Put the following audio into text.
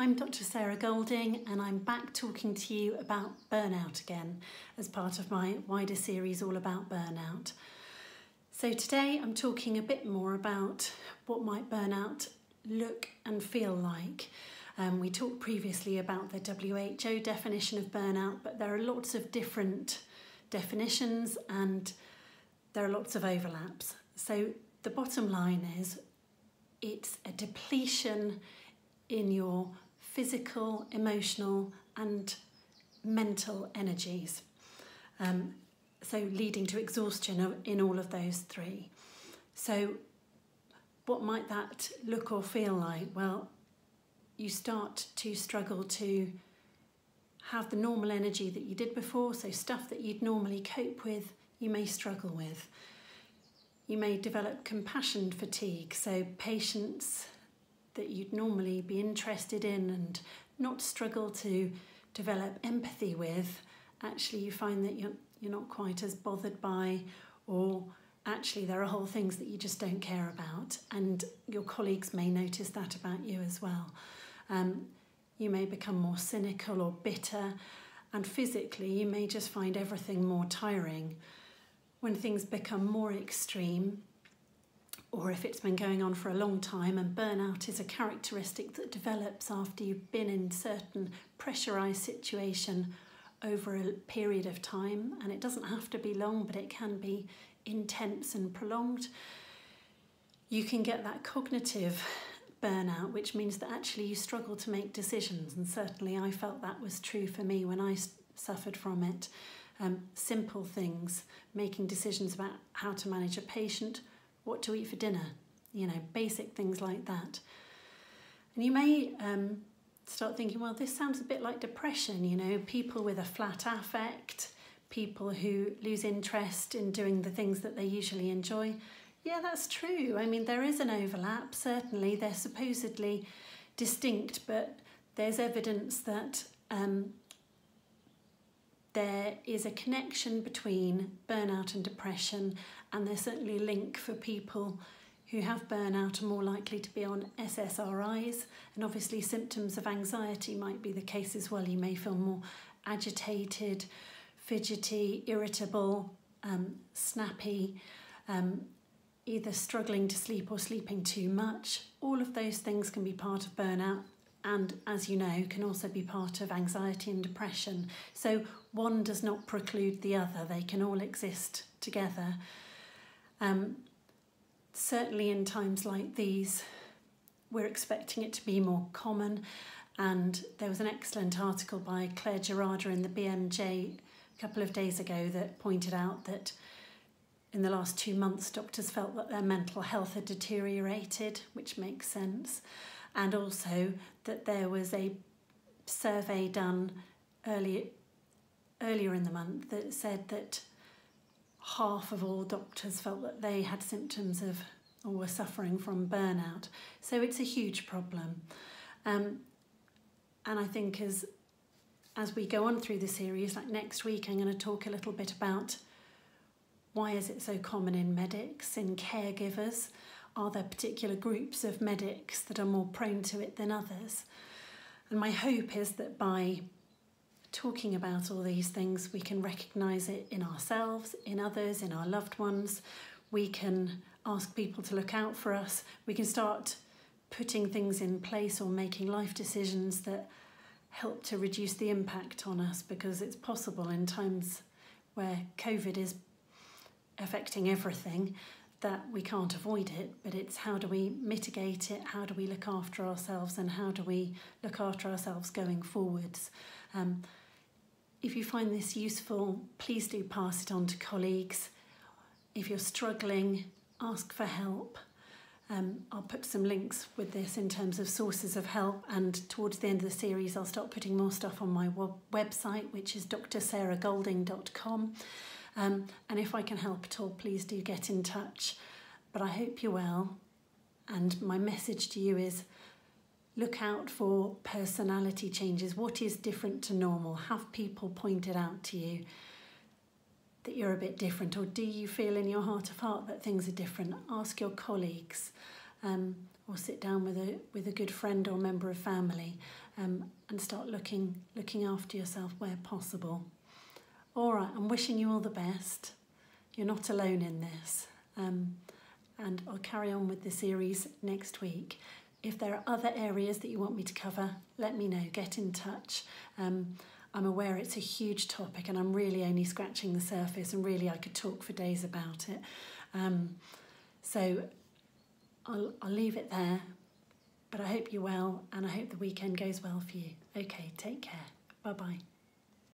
I'm Dr. Sarah Golding and I'm back talking to you about burnout again as part of my wider series all about burnout. So today I'm talking a bit more about what might burnout look and feel like. We talked previously about the WHO definition of burnout, but there are lots of different definitions and there are lots of overlaps. So the bottom line is it's a depletion in your physical, emotional and mental energies. So leading to exhaustion in all of those three. So what might that look or feel like? Well, you start to struggle to have the normal energy that you did before, so stuff that you'd normally cope with, you may struggle with. You may develop compassion fatigue, so patients that you'd normally be interested in and not struggle to develop empathy with, actually you find that you're not quite as bothered by, or actually there are whole things that you just don't care about, and your colleagues may notice that about you as well. You may become more cynical or bitter, and physically you may just find everything more tiring. When things become more extreme, or if it's been going on for a long time, and burnout is a characteristic that develops after you've been in certain pressurised situation over a period of time, and it doesn't have to be long, but it can be intense and prolonged, you can get that cognitive burnout, which means that actually you struggle to make decisions, and certainly I felt that was true for me when I suffered from it. Simple things, making decisions about how to manage a patient, what to eat for dinner, basic things like that. And you may start thinking, well, this sounds a bit like depression, people with a flat affect, people who lose interest in doing the things that they usually enjoy. Yeah, that's true. I mean, there is an overlap, certainly. They're supposedly distinct, but there's evidence that there is a connection between burnout and depression, and there's certainly a link for people who have burnout are more likely to be on SSRIs, and obviously symptoms of anxiety might be the case as well. You may feel more agitated, fidgety, irritable, snappy, either struggling to sleep or sleeping too much. All of those things can be part of burnout, and as you know, can also be part of anxiety and depression. So one does not preclude the other, they can all exist together. Certainly in times like these, we're expecting it to be more common, and there was an excellent article by Claire Gerarda in the BMJ a couple of days ago that pointed out that in the last 2 months, doctors felt that their mental health had deteriorated, which makes sense, and also that there was a survey done earlier in the month that said that half of all doctors felt that they had symptoms of or were suffering from burnout. So it's a huge problem. And I think as we go on through the series, like next week, I'm going to talk a little bit about why is it so common in medics, in caregivers. Are there particular groups of medics that are more prone to it than others? And my hope is that by talking about all these things, we can recognise it in ourselves, in others, in our loved ones. We can ask people to look out for us. We can start putting things in place or making life decisions that help to reduce the impact on us, because it's possible in times where COVID is affecting everything that we can't avoid it, but it's how do we mitigate it, how do we look after ourselves, and how do we look after ourselves going forwards. If you find this useful, please do pass it on to colleagues. If you're struggling, ask for help. I'll put some links with this in terms of sources of help, and towards the end of the series I'll start putting more stuff on my website, which is drsarahgolding.com. And if I can help at all, please do get in touch. But I hope you're well, and my message to you is look out for personality changes. What is different to normal? Have people pointed out to you that you're a bit different, or do you feel in your heart of heart that things are different? Ask your colleagues. or sit down with a good friend or member of family, and start looking after yourself where possible. All right, I'm wishing you all the best. You're not alone in this. And I'll carry on with the series next week. If there are other areas that you want me to cover, let me know, get in touch. I'm aware it's a huge topic and I'm really only scratching the surface, and really I could talk for days about it. So I'll leave it there, but I hope you're well and I hope the weekend goes well for you. Okay, take care. Bye-bye.